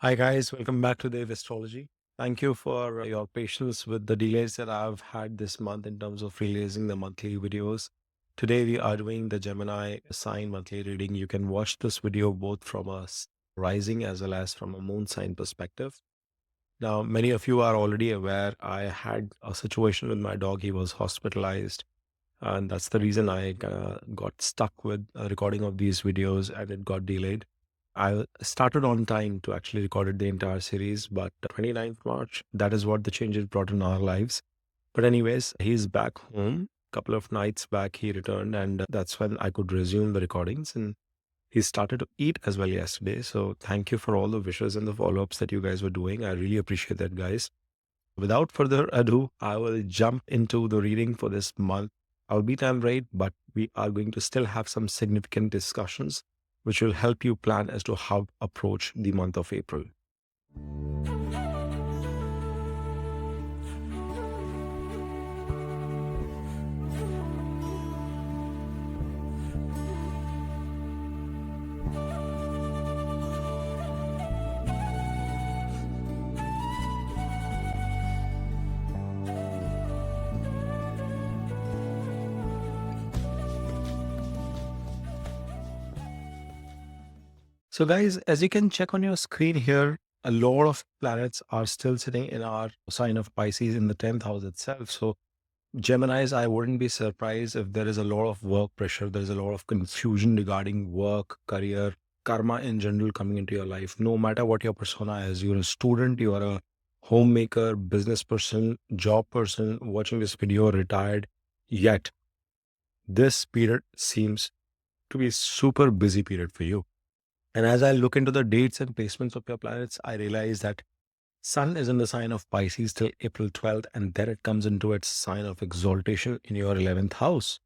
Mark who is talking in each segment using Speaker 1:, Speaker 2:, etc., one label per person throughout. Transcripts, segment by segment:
Speaker 1: Hi guys, welcome back to the Astrology. Thank you for your patience with the delays that I've had this month in terms of releasing the monthly videos. Today we are doing the Gemini sign monthly reading. You can watch this video both from a rising as well as from a moon sign perspective. Now, many of you are already aware I had a situation with my dog. He was hospitalized, and that's the reason I got stuck with a recording of these videos and it got delayed. I started on time to actually record the entire series, but 29th March, that is what the changes brought in our lives. But anyways, he's back home. Couple of nights back, he returned, and that's when I could resume the recordings. And he started to eat as well yesterday. So thank you for all the wishes and the follow-ups that you guys were doing. I really appreciate that, guys. Without further ado, I will jump into the reading for this month. I'll be time right, but we are going to still have some significant discussions which will help you plan as to how to approach the month of April. So, guys, as you can check on your screen here, a lot of planets are still sitting in our sign of Pisces in the 10th house itself. So, Geminis, I wouldn't be surprised if there is a lot of work pressure. There's a lot of confusion regarding work, career, karma in general coming into your life. No matter what your persona is, you're a student, you are a homemaker, business person, job person, watching this video, retired. Yet, this period seems to be a super busy period for you. And as I look into the dates and placements of your planets, I realize that Sun is in the sign of Pisces till April 12th, and then it comes into its sign of exaltation in your 11th house.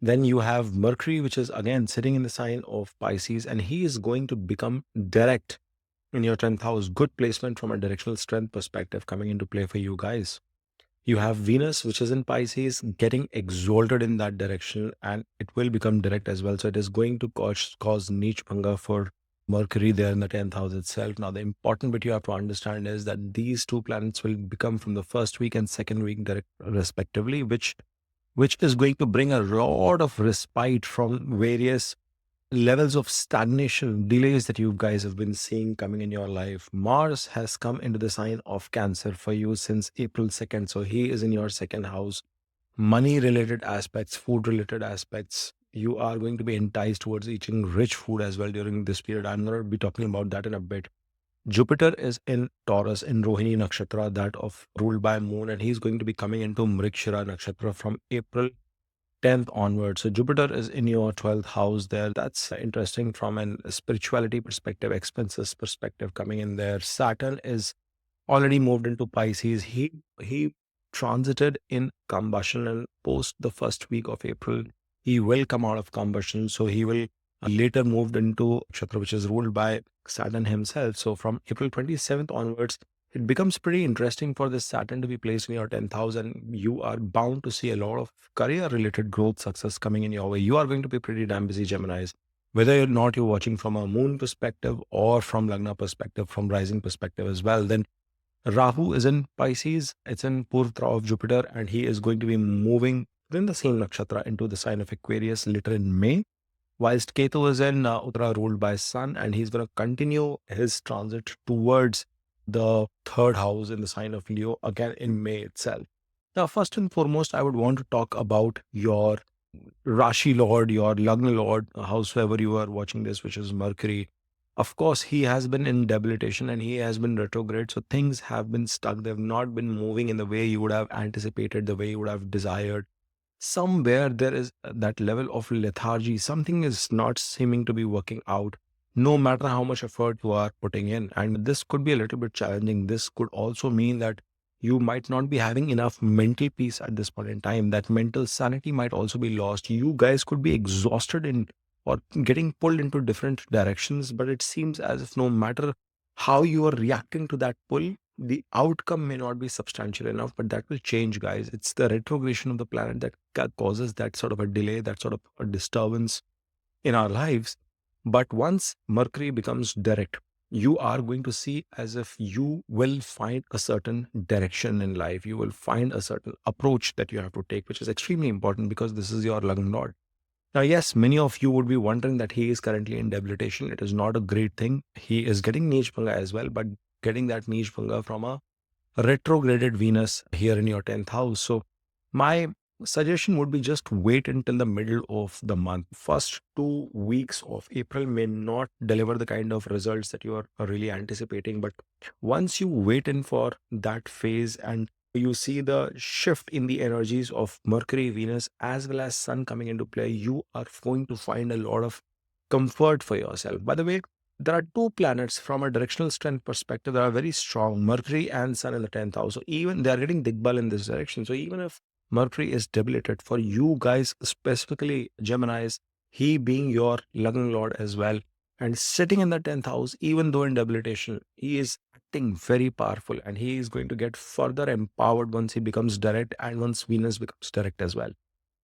Speaker 1: Then you have Mercury, which is again sitting in the sign of Pisces, and he is going to become direct in your 10th house. Good placement from a directional strength perspective coming into play for you guys. You have Venus, which is in Pisces, getting exalted in that direction, and it will become direct as well. So it is going to cause niche bhanga for Mercury there in the 10th house itself. Now, the important bit you have to understand is that these two planets will become from the first week and second week direct, respectively, which is going to bring a lot of respite from various levels of stagnation, delays that you guys have been seeing coming in your life. Mars has come into the sign of Cancer for you since April 2nd. So he is in your second house. Money related aspects, food related aspects. You are going to be enticed towards eating rich food as well during this period. I'm going to be talking about that in a bit. Jupiter is in Taurus in Rohini Nakshatra, that of ruled by Moon, and he's going to be coming into Mrigshira Nakshatra from April 10th onwards. So Jupiter is in your 12th house there. That's interesting from an spirituality perspective, expenses perspective coming in there. Saturn is already moved into Pisces. He transited in combustion, and post the first week of April, he will come out of combustion. So he will later moved into Nakshatra, which is ruled by Saturn himself. So from April 27th onwards, it becomes pretty interesting for this Saturn to be placed in your 10th house, and you are bound to see a lot of career related growth success coming in your way. You are going to be pretty damn busy, Geminis. Whether or not you're watching from a moon perspective or from Lagna perspective, from rising perspective as well, then Rahu is in Pisces. It's in Purvatra of Jupiter, and he is going to be moving within the same nakshatra into the sign of Aquarius later in May. Whilst Ketu is in Uttara ruled by Sun, and he's going to continue his transit towards the third house in the sign of Leo again in May itself. Now, first and foremost, I would want to talk about your Rashi Lord, your Lagna Lord, howsoever you are watching this, which is Mercury. Of course, he has been in debilitation and he has been retrograde. So things have been stuck. They've not been moving in the way you would have anticipated, the way you would have desired. Somewhere there is that level of lethargy. Something is not seeming to be working out, no matter how much effort you are putting in. And this could be a little bit challenging. This could also mean that you might not be having enough mental peace at this point in time. That mental sanity might also be lost. You guys could be exhausted in or getting pulled into different directions, but it seems as if no matter how you are reacting to that pull, the outcome may not be substantial enough, but that will change, guys. It's the retrogression of the planet that causes that sort of a delay, that sort of a disturbance in our lives. But once Mercury becomes direct, you are going to see as if you will find a certain direction in life. You will find a certain approach that you have to take, which is extremely important because this is your Lagna Lord. Now, yes, many of you would be wondering that he is currently in debilitation. It is not a great thing. He is getting Neej Bhanga as well, but getting that Neej Bhanga from a retrograded Venus here in your 10th house. So, my suggestion would be just wait until the middle of the month. First 2 weeks of April may not deliver the kind of results that you are really anticipating, but once you wait in for that phase and you see the shift in the energies of Mercury, Venus, as well as Sun coming into play, you are going to find a lot of comfort for yourself. By the way, there are two planets from a directional strength perspective that are very strong, Mercury and Sun in the 10th house. So even they are getting Digbal in this direction. So even if Mercury is debilitated for you guys, specifically Geminis, he being your Lagna Lord as well, and sitting in the 10th house, even though in debilitation, he is acting very powerful and he is going to get further empowered once he becomes direct and once Venus becomes direct as well.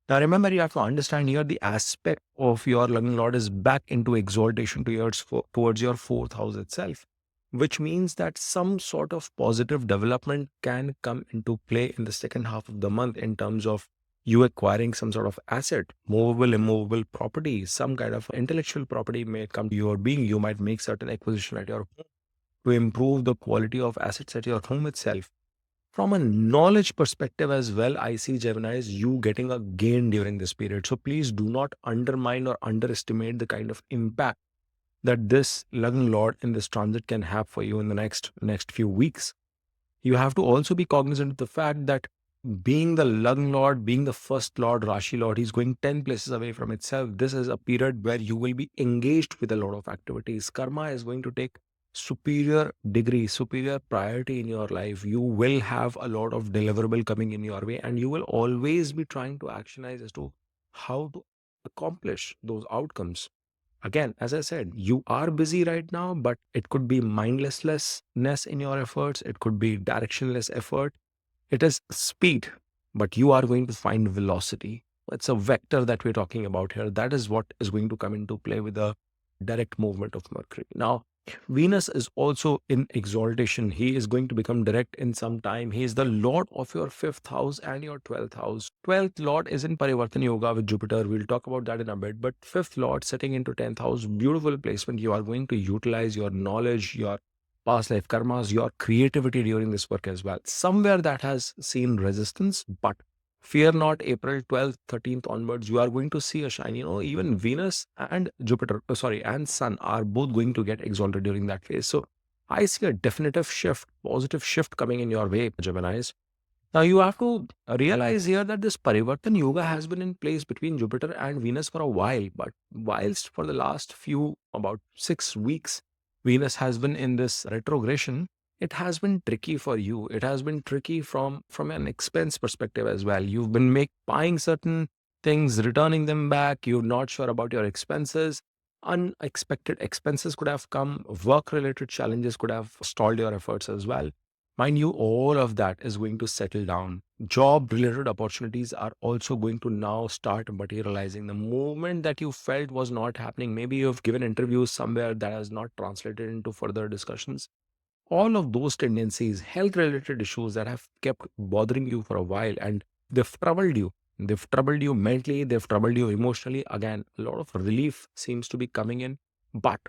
Speaker 1: Now, remember, you have to understand here the aspect of your Lagna Lord is back into exaltation towards your fourth house itself, which means that some sort of positive development can come into play in the second half of the month in terms of you acquiring some sort of asset, movable, immovable property, some kind of intellectual property may come to your being. You might make certain acquisition at your home to improve the quality of assets at your home itself. From a knowledge perspective as well, I see Gemini's you getting a gain during this period. So please do not undermine or underestimate the kind of impact that this Lagna Lord in this transit can have for you in the next few weeks. You have to also be cognizant of the fact that being the Lagna Lord, being the first Lord, Rashi Lord, he's going 10 places away from itself. This is a period where you will be engaged with a lot of activities. Karma is going to take superior degree, superior priority in your life. You will have a lot of deliverable coming in your way, and you will always be trying to actionize as to how to accomplish those outcomes. Again, as I said, you are busy right now, but it could be mindlessness in your efforts. It could be directionless effort. It is speed, but you are going to find velocity. It's a vector that we're talking about here. That is what is going to come into play with the direct movement of Mercury. Now, Venus is also in exaltation. He is going to become direct in some time. He is the Lord of your fifth house and your 12th house. 12th Lord is in Parivartan Yoga with Jupiter. We'll talk about that in a bit. But fifth Lord sitting into 10th house, beautiful placement. You are going to utilize your knowledge, your past life karmas, your creativity during this work as well. Somewhere that has seen resistance, but fear not, April 12th, 13th onwards, you are going to see a shine. Even Venus and Jupiter, and Sun are both going to get exalted during that phase. So I see a definitive shift, positive shift coming in your way, Geminis. Now you have to realize here that this Parivartan Yoga has been in place between Jupiter and Venus for a while, but whilst for the last few, about 6 weeks, Venus has been in this retrogression, it has been tricky for you. It has been tricky from an expense perspective as well. You've been buying certain things, returning them back. You're not sure about your expenses. Unexpected expenses could have come. Work-related challenges could have stalled your efforts as well. Mind you, all of that is going to settle down. Job related opportunities are also going to now start materializing. The movement that you felt was not happening, maybe you've given interviews somewhere that has not translated into further discussions. All of those tendencies, health related issues that have kept bothering you for a while and they've troubled you. They've troubled you mentally, they've troubled you emotionally. Again, a lot of relief seems to be coming in. But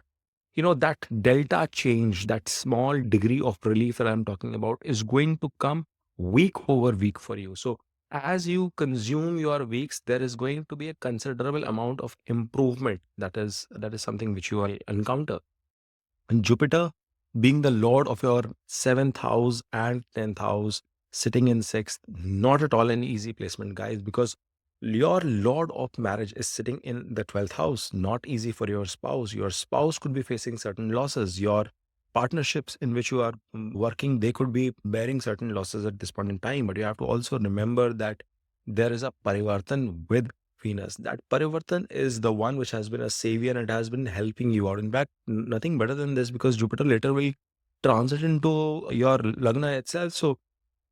Speaker 1: that delta change, that small degree of relief that I'm talking about is going to come week over week for you. So as you consume your weeks, there is going to be a considerable amount of improvement. That is something which you will encounter. And Jupiter being the lord of your seventh house and 10th house, sitting in sixth, not at all an easy placement, guys, because your lord of marriage is sitting in the 12th house. Not easy for your spouse. Your spouse could be facing certain losses. Your partnerships in which you are working, they could be bearing certain losses at this point in time. But you have to also remember that there is a parivartan with Venus. That Parivartan is the one which has been a savior and it has been helping you out. In fact, nothing better than this because Jupiter later will transit into your Lagna itself. So,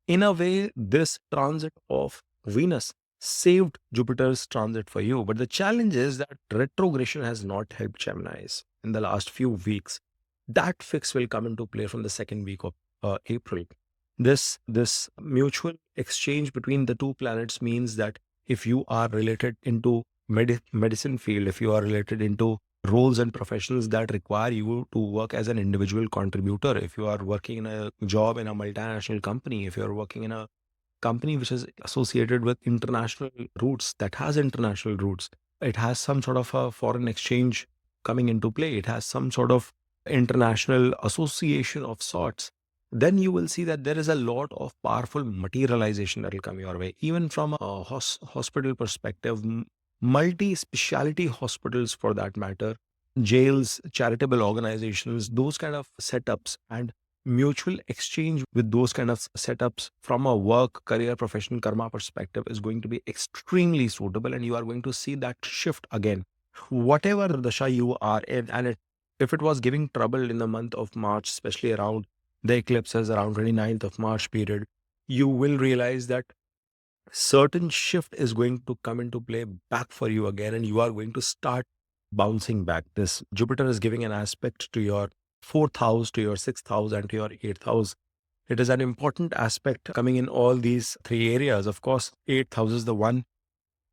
Speaker 1: in a way, this transit of Venus saved Jupiter's transit for you. But the challenge is that retrogression has not helped Geminis in the last few weeks. That fix will come into play from the second week of April. This mutual exchange between the two planets means that if you are related into medicine field, if you are related into roles and professions that require you to work as an individual contributor, if you are working in a job in a multinational company, if you are working in a company which is associated with international roots, that has international roots, it has some sort of a foreign exchange coming into play, it has some sort of international association of sorts, then you will see that there is a lot of powerful materialization that will come your way. Even from a hospital perspective, multi speciality hospitals for that matter, jails, charitable organizations, those kind of setups, and mutual exchange with those kind of setups from a work, career, professional, karma perspective is going to be extremely suitable, and you are going to see that shift again. Whatever dasha you are in, and if it was giving trouble in the month of March, especially around the eclipses, around 29th of March period, you will realize that certain shift is going to come into play back for you again, and you are going to start bouncing back. This Jupiter is giving an aspect to your fourth house, to your sixth house, and to your eighth house. It is an important aspect coming in all these three areas. Of course, eighth house is the one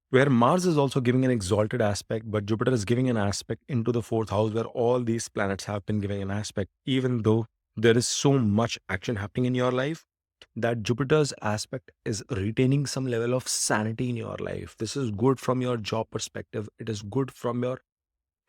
Speaker 1: where Mars is also giving an exalted aspect, but Jupiter is giving an aspect into the fourth house where all these planets have been giving an aspect, even though there is so much action happening in your life, that Jupiter's aspect is retaining some level of sanity in your life. This is good from your job perspective. It is good from your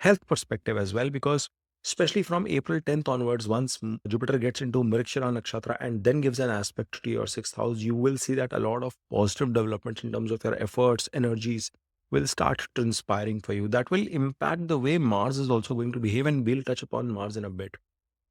Speaker 1: health perspective as well, because especially from April 10th onwards, once Jupiter gets into Mrikshira Nakshatra and then gives an aspect to your sixth house, you will see that a lot of positive developments in terms of your efforts, energies will start transpiring for you. That will impact the way Mars is also going to behave, and we'll touch upon Mars in a bit.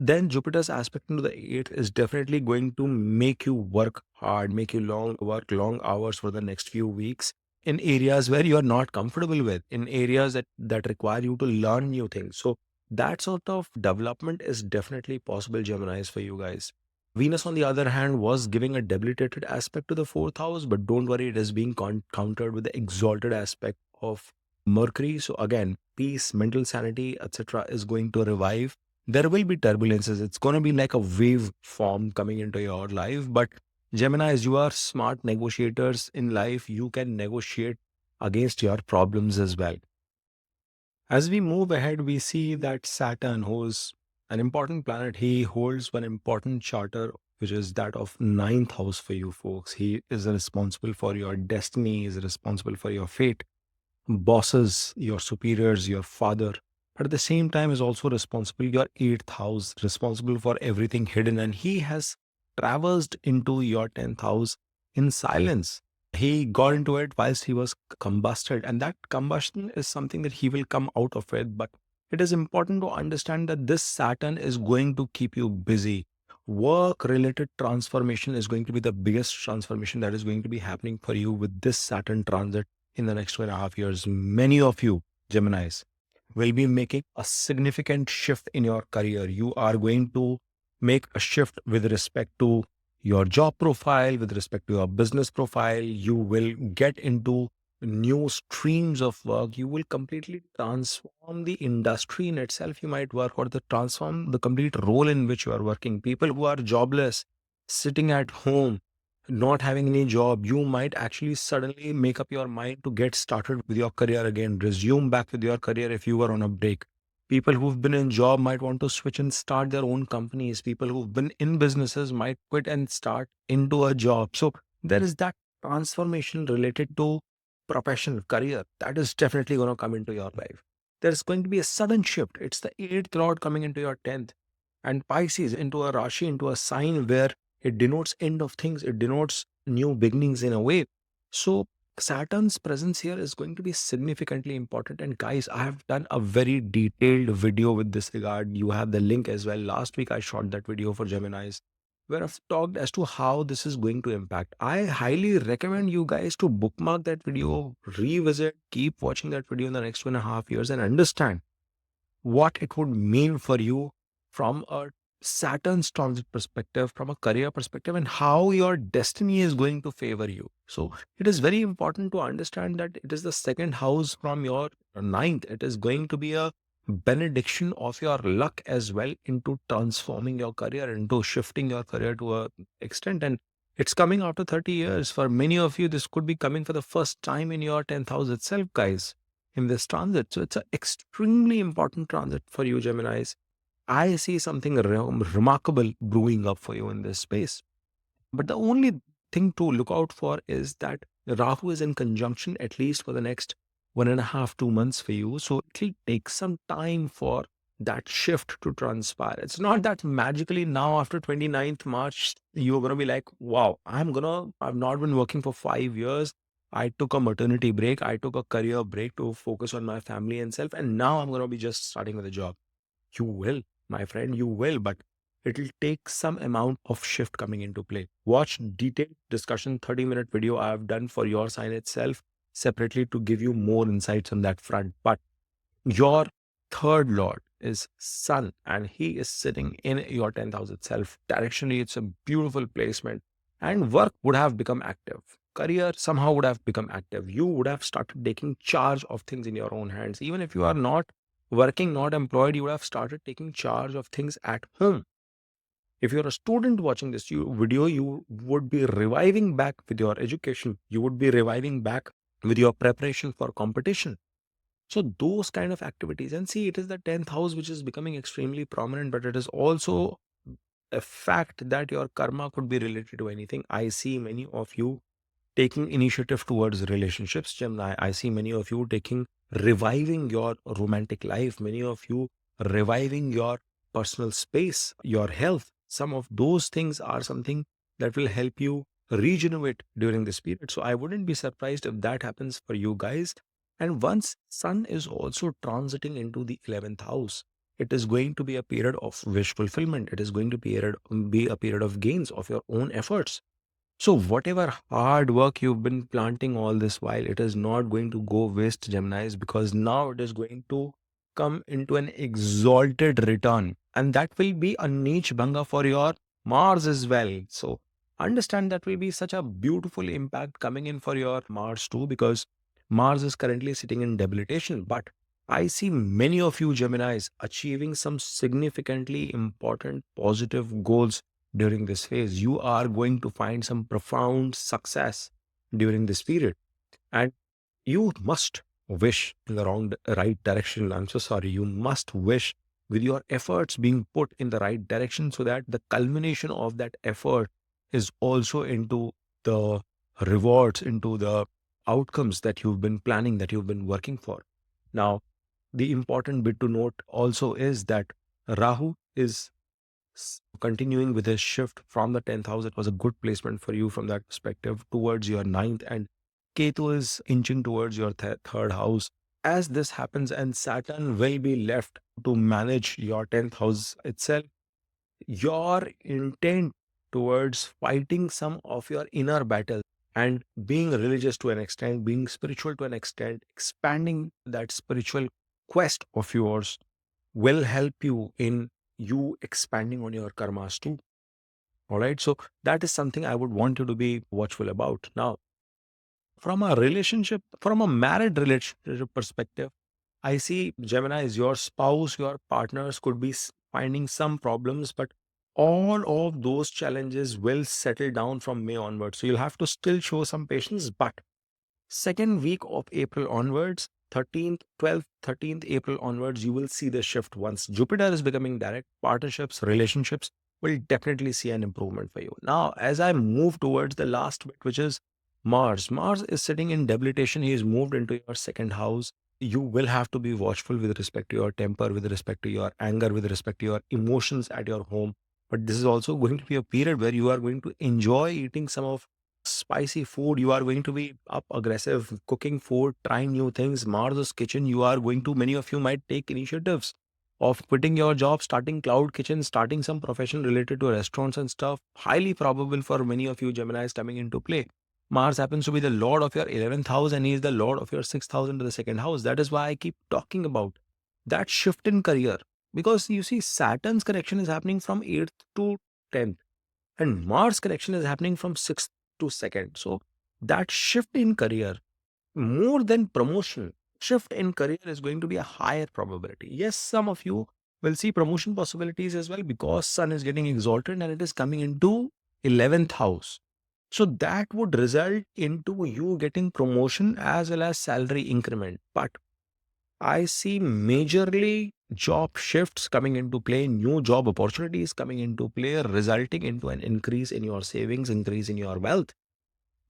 Speaker 1: Then Jupiter's aspect into the eighth is definitely going to make you work hard, make you work long hours for the next few weeks in areas where you are not comfortable with, in areas that require you to learn new things. So that sort of development is definitely possible, Geminis, for you guys. Venus, on the other hand, was giving a debilitated aspect to the fourth house, but don't worry, it is being countered with the exalted aspect of Mercury. So again, peace, mental sanity, etc., is going to revive. There will be turbulences. It's going to be like a wave form coming into your life. But Geminis, you are smart negotiators in life. You can negotiate against your problems as well. As we move ahead, we see that Saturn, who's an important planet, he holds one important charter, which is that of ninth house for you folks. He is responsible for your destiny, is responsible for your fate, bosses, your superiors, your father. But at the same time is also responsible, your eighth house, responsible for everything hidden. And he has traversed into your 10th house in silence. He got into it whilst he was combusted. And that combustion is something that he will come out of it. But it is important to understand that this Saturn is going to keep you busy. Work related transformation is going to be the biggest transformation that is going to be happening for you with this Saturn transit in the next 2.5 years. Many of you, Geminis, will be making a significant shift in your career. You are going to make a shift with respect to your job profile, with respect to your business profile. You will get into new streams of work. You will completely transform the industry in itself you might work, or the transform the complete role in which you are working. People who are jobless, sitting at home, not having any job, you might actually suddenly make up your mind to get started with your career again, resume back with your career if you were on a break. People who've been in job might want to switch and start their own companies. People who've been in businesses might quit and start into a job. So there is that transformation related to professional career that is definitely going to come into your life. There's going to be a sudden shift. It's the eighth lord coming into your 10th, and Pisces into a Rashi, into a sign where it denotes end of things. It denotes new beginnings in a way. So Saturn's presence here is going to be significantly important. And guys, I have done a very detailed video with this regard. You have the link as well. Last week, I shot that video for Geminis, where I've talked as to how this is going to impact. I highly recommend you guys to bookmark that video, revisit, keep watching that video in the next 2.5 years, and understand what it would mean for you from a Saturn's transit perspective, from a career perspective, and how your destiny is going to favor you. So it is very important to understand that it is the second house from your ninth. It is going to be a benediction of your luck as well into transforming your career, into shifting your career to a extent. And it's coming after 30 years. For many of you, this could be coming for the first time in your 10th house itself, guys, in this transit. So it's an extremely important transit for you, Geminis. I see something remarkable brewing up for you in this space. But the only thing to look out for is that Rahu is in conjunction at least for the next 1.5, 2 months for you. So it will take some time for that shift to transpire. It's not that magically now after 29th March, you're going to be like, wow, I've not been working for 5 years. I took a maternity break. I took a career break to focus on my family and self. And now I'm going to be just starting with a job. You will, my friend, you will, but it'll take some amount of shift coming into play. Watch detailed discussion 30-minute video I have done for your sign itself separately to give you more insights on that front. But your third lord is Sun, and he is sitting in your 10th house itself. Directionally, it's a beautiful placement, and work would have become active. Career somehow would have become active. You would have started taking charge of things in your own hands. Even if you are not working, not employed, you would have started taking charge of things at home. If you're a student watching this video, you would be reviving back with your education. You would be reviving back with your preparation for competition. So those kind of activities, and see, it is the 10th house which is becoming extremely prominent, but it is also a fact that your karma could be related to anything. I see many of you taking initiative towards relationships, Gemini. I see many of you reviving your romantic life, many of you reviving your personal space, your health. Some of those things are something that will help you regenerate during this period. So I wouldn't be surprised if that happens for you guys. And once Sun is also transiting into the 11th house, it is going to be a period of wish fulfillment. It is going to be a period of gains of your own efforts. So whatever hard work you've been planting all this while, it is not going to go waste, Geminis, because now it is going to come into an exalted return. And that will be a niche bhanga for your Mars as well. So understand that will be such a beautiful impact coming in for your Mars too, because Mars is currently sitting in debilitation. But I see many of you Geminis achieving some significantly important positive goals during this phase. You are going to find some profound success during this period. And you must wish in the right direction. I'm so sorry. You must wish with your efforts being put in the right direction so that the culmination of that effort is also into the rewards, into the outcomes that you've been planning, that you've been working for. Now, the important bit to note also is that Rahu is continuing with his shift from the 10th house. It was a good placement for you from that perspective towards your ninth, and Ketu is inching towards your third house. As this happens, and Saturn will be left to manage your 10th house itself, your intent towards fighting some of your inner battles and being religious to an extent, being spiritual to an extent, expanding that spiritual quest of yours will help you in you expanding on your karmas too. All right. So that is something I would want you to be watchful about. Now, from a married relationship perspective, I see Gemini is your spouse, your partners could be finding some problems, but all of those challenges will settle down from May onwards. So you'll have to still show some patience, but second week of April onwards, 13th, 12th, 13th April onwards, you will see the shift. Once Jupiter is becoming direct, partnerships, relationships will definitely see an improvement for you. Now, as I move towards the last bit, which is Mars. Mars is sitting in debilitation. He is moved into your second house. You will have to be watchful with respect to your temper, with respect to your anger, with respect to your emotions at your home. But this is also going to be a period where you are going to enjoy eating some of spicy food. You are going to be up aggressive, cooking food, trying new things. Mars' kitchen, you are going to, many of you might take initiatives of quitting your job, starting cloud kitchen, starting some profession related to restaurants and stuff. Highly probable for many of you Geminis coming into play. Mars happens to be the lord of your 11th house, and he is the lord of your 6th house into the second house. That is why I keep talking about that shift in career. Because you see, Saturn's connection is happening from 8th to 10th, and Mars connection is happening from 6th to 2nd. So that shift in career, more than promotion, shift in career is going to be a higher probability. Yes, some of you will see promotion possibilities as well because Sun is getting exalted and it is coming into 11th house. So that would result into you getting promotion as well as salary increment. But I see majorly job shifts coming into play, new job opportunities coming into play, resulting into an increase in your savings, increase in your wealth.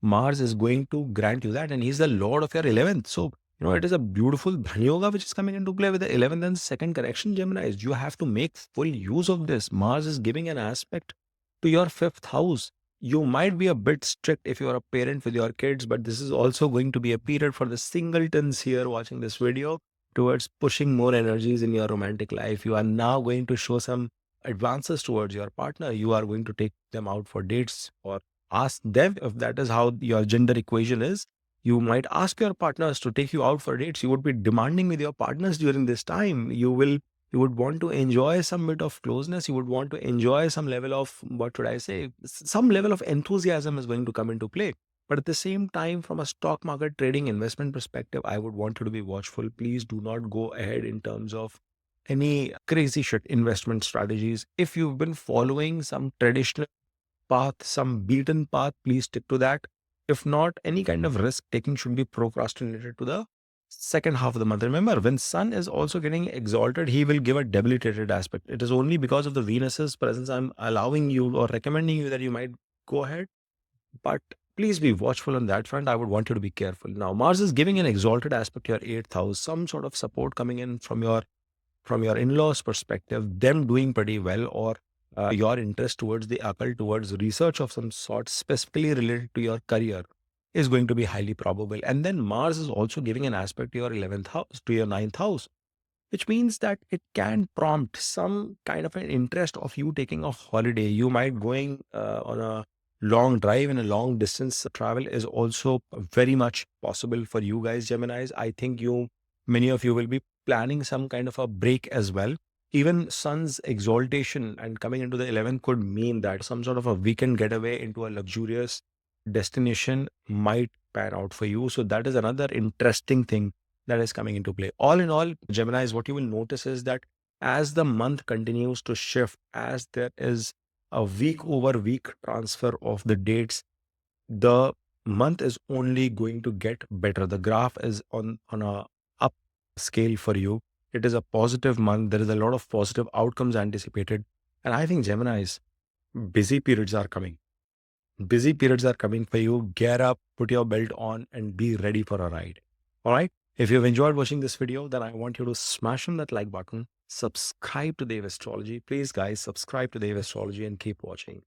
Speaker 1: Mars is going to grant you that, and he's the lord of your 11th. So, it is a beautiful Dhan Yoga which is coming into play with the 11th and second correction, Gemini. You have to make full use of this. Mars is giving an aspect to your fifth house. You might be a bit strict if you're a parent with your kids, but this is also going to be a period for the singletons here watching this video towards pushing more energies in your romantic life. You are now going to show some advances towards your partner. You are going to take them out for dates or ask them if that is how your gender equation is. You might ask your partners to take you out for dates. You would be demanding with your partners during this time. You would want to enjoy some bit of closeness. You would want to enjoy some level of, what should I say, some level of enthusiasm is going to come into play. But at the same time, from a stock market trading investment perspective, I would want you to be watchful. Please do not go ahead in terms of any crazy shit investment strategies. If you've been following some traditional path, some beaten path, please stick to that. If not, any kind of risk taking should be procrastinated to the second half of the month. Remember, when Sun is also getting exalted, he will give a debilitated aspect. It is only because of the Venus's presence I'm allowing you or recommending you that you might go ahead. But please be watchful on that front. I would want you to be careful. Now, Mars is giving an exalted aspect to your eighth house, some sort of support coming in from your in-laws perspective, them doing pretty well, or your interest towards the occult, towards research of some sort specifically related to your career is going to be highly probable. And then Mars is also giving an aspect to your 11th house, to your ninth house, which means that it can prompt some kind of an interest of you taking a holiday. You might going on a long drive, and a long distance travel is also very much possible for you guys, Geminis. I think many of you will be planning some kind of a break as well. Even Sun's exaltation and coming into the 11th could mean that some sort of a weekend getaway into a luxurious destination might pan out for you. So that is another interesting thing that is coming into play. All in all, Gemini, what you will notice is that as the month continues to shift, as there is a week over week transfer of the dates, the month is only going to get better. The graph is on a up scale for you. It is a positive month. There is a lot of positive outcomes anticipated. And I think Gemini's busy periods are coming. Busy periods are coming for you. Gear up, put your belt on, and be ready for a ride. All right. If you've enjoyed watching this video, then I want you to smash on that like button, subscribe to Dave Astrology. Please, guys, subscribe to Dave Astrology and keep watching.